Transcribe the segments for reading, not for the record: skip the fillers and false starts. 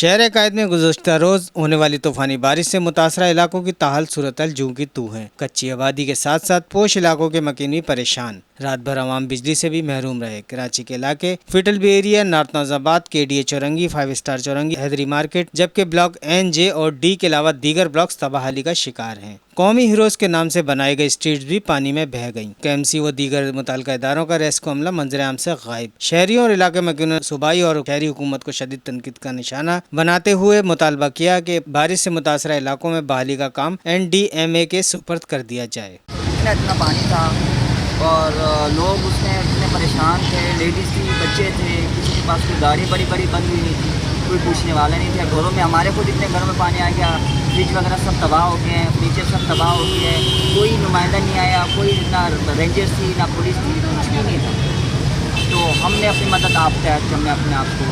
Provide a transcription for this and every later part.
شہر قائد میں گزشتہ روز ہونے والی طوفانی بارش سے متاثرہ علاقوں کی تاحال صورتحال جوں کی توں ہے۔ کچی آبادی کے ساتھ ساتھ پوش علاقوں کے مکین بھی پریشان، رات بھر عوام بجلی سے بھی محروم رہے۔ کراچی کے علاقے فٹل بی ایریا، نارتھ ناز آباد، KDA چورنگی، 5 اسٹار چورنگی، حیدری مارکیٹ، جبکہ بلاک N، J اور D کے علاوہ دیگر بلاکس تباہی کا شکار ہیں۔ قومی ہیروز کے نام سے بنائی گئی اسٹریٹس بھی پانی میں بہہ گئیں۔ KMC و دیگر متعلقہ اداروں کا ریسکیو عملہ منظر عام سے غائب۔ شہریوں اور علاقے مکینوں نے صوبائی اور شہری حکومت کو شدید تنقید کا نشانہ بناتے ہوئے مطالبہ کیا کہ بارش سے متاثرہ علاقوں میں بحالی کا کام NDMA کے سپرد کر دیا جائے۔ اتنا پانی تھا اور لوگ اس میں اتنے پریشان تھے، لیڈیز تھی، بچے تھے، کسی کے پاس کوئی گاڑی بڑی بند ہوئی نہیں تھی، کوئی پوچھنے والا نہیں تھا۔ گھروں میں ہمارے خود اتنے گھروں میں پانی آ گیا، فریج وغیرہ سب تباہ ہو گئے ہیں، فرنیچر سب تباہ ہو گئے ہیں، کوئی نمائندہ نہیں آیا، کوئی نہ رینجرس تھی نہ پولیس تھی، کچھ بھی نہیں تھا۔ تو ہم نے اپنی مدد آپ تحت ہم نے اپنے آپ کو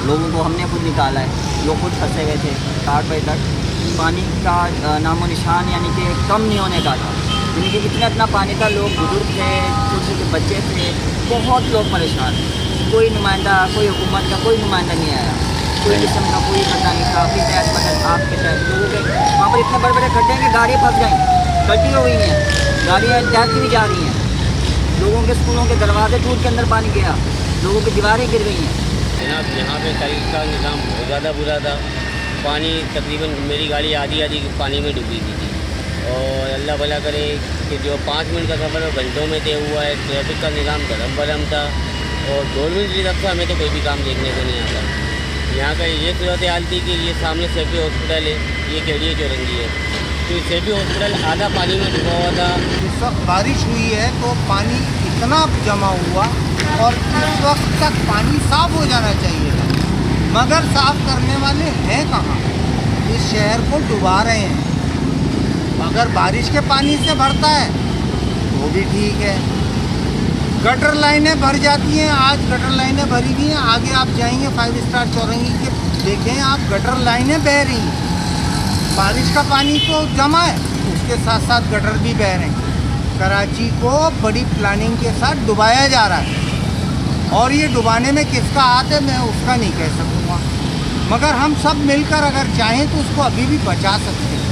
لوگوں کو ہم نے خود نکالا ہے، لوگ خود پھنسے ہوئے تھے۔ 8 بجے تک پانی کا نام و نشان یعنی کہ کم نہیں ہونے کا تھا، یعنی کہ اتنا پانی تھا، لوگ بزرگ تھے، چھوٹے چھوٹے بچے تھے، بہت لوگ پریشان تھے۔ کوئی نمائندہ، کوئی حکومت کا کوئی نمائندہ نہیں آیا، کوئی قسم کا کوئی پتہ نہیں تھا۔ اپنی تحت مدد آپ کے تحت لوگوں کے وہاں پر اتنے بڑے کھڈے ہیں کہ گاڑیاں پھنس گئیں، گلٹی ہو گئی ہیں، گاڑیاں جاتی بھی جا رہی ہیں، لوگوں کے اسکولوں کے دروازے ٹوٹ کے اندر پانی گیا، لوگوں کی دیواریں گر گئی ہیں۔ جناب یہاں پہ کل کا نظام بہت زیادہ برا تھا، پانی تقریباً میری گاڑی آدھی پانی میں ڈوبی ہوئی تھی، اور اللہ بھلا کرے کہ جو 5 منٹ کا سفر ہے گھنٹوں میں طے ہوا ہے۔ ٹریفک کا نظام گرم تھا، اور گورنمنٹ کی طرف سے ہمیں تو کوئی بھی کام دیکھنے کو نہیں آتا۔ یہاں کا یہ صورتحال تھی کہ یہ سامنے سیفٹی ہاسپٹل ہے، یہ KDA چورنگی ہے، تو سیفٹی ہاسپٹل آدھا پانی میں ڈوبا ہوا تھا۔ اس وقت بارش ہوئی ہے تو پانی اتنا جمع ہوا، اور اس وقت تک پانی صاف ہو جانا چاہیے تھا، مگر صاف کرنے والے ہیں کہاں؟ اس شہر کو ڈبا رہے ہیں۔ اگر بارش کے پانی سے بھرتا ہے تو بھی ٹھیک ہے، گٹر لائنیں بھر جاتی ہیں۔ آج گٹر لائنیں بھری ہوئی ہیں، آگے آپ جائیں گے 5 اسٹار چورنگی کے دیکھیں آپ، گٹر لائنیں بہہ رہی ہیں۔ بارش کا پانی تو جمع ہے، اس کے ساتھ ساتھ گٹر بھی بہہ رہے ہیں۔ کراچی کو بڑی پلاننگ کے ساتھ ڈبایا جا رہا ہے، اور یہ ڈبانے میں کس کا ہاتھ ہے میں اس کا نہیں کہہ سکوں گا، مگر ہم سب مل کر اگر چاہیں تو اس کو ابھی بھی بچا سکتے ہیں۔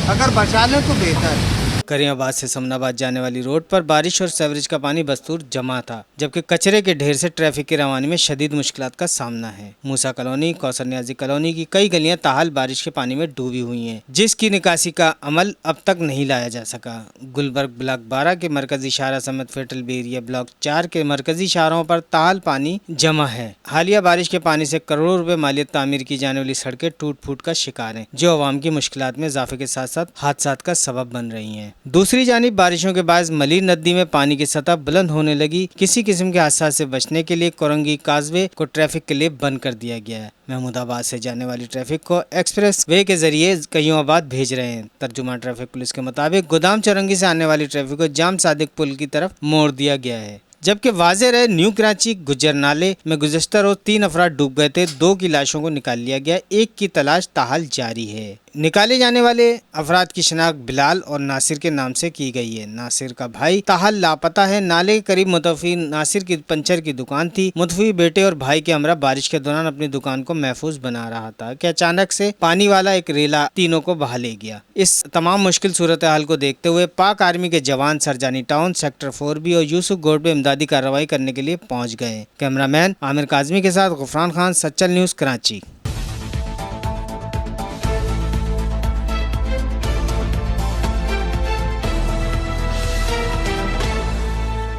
اگر بچا لیں تو بہتر ہے۔ کریم آباد سے سمن آباد جانے والی روڈ پر بارش اور سیوریج کا پانی بستور جمع تھا، جبکہ کچرے کے ڈھیر سے ٹریفک کی روانی میں شدید مشکلات کا سامنا ہے۔ موسیٰ کالونی، کوثر نیازی کالونی کی کئی گلیاں تاحال بارش کے پانی میں ڈوبی ہوئی ہیں، جس کی نکاسی کا عمل اب تک نہیں لایا جا سکا۔ گلبرگ بلاک 12 کے مرکزی شاہراہ سمیت فیٹل بی ایریا بلاک 4 کے مرکزی شاہراہوں پر تاحال پانی جمع ہے۔ حالیہ بارش کے پانی سے کروڑوں روپے مالیت تعمیر کی جانے والی سڑکیں ٹوٹ پھوٹ کا شکار ہیں، جو عوام کی مشکلات میں اضافے کے ساتھ ساتھ حادثات کا سبب بن رہی ہیں۔ دوسری جانب بارشوں کے باعث ملیر ندی میں پانی کی سطح بلند ہونے لگی۔ کسی قسم کے حادثات سے بچنے کے لیے کورنگی کازوے کو ٹریفک کے لیے بند کر دیا گیا ہے۔ محمود آباد سے جانے والی ٹریفک کو ایکسپریس وے کے ذریعے کیوں آباد بھیج رہے ہیں۔ ترجمان ٹریفک پولیس کے مطابق گودام چورنگی سے آنے والی ٹریفک کو جام صادق پل کی طرف موڑ دیا گیا ہے، جبکہ واضح رہے نیو کراچی گجر نالے میں گزشتہ روز 3 افراد ڈوب گئے تھے، 2 کی لاشوں کو نکال لیا گیا، 1 کی تلاش تاحال جاری ہے۔ نکالے جانے والے افراد کی شناخت بلال اور ناصر کے نام سے کی گئی ہے۔ ناصر کا بھائی تاحال لاپتہ ہے۔ نالے کے قریب متوفی ناصر کی پنچر کی دکان تھی۔ متوفی بیٹے اور بھائی کے ہمراہ بارش کے دوران اپنی دکان کو محفوظ بنا رہا تھا کہ اچانک سے پانی والا ایک ریلا تینوں کو بہا لے گیا۔ اس تمام مشکل صورتحال کو دیکھتے ہوئے پاک آرمی کے جوان سرجانی ٹاؤن، سیکٹر 4B اور یوسف گوڈ میں امدادی کارروائی کرنے کے لیے پہنچ گئے۔ کیمرہ مین عامر کاظمی کے ساتھ غفران خان، سچل نیوز، کراچی۔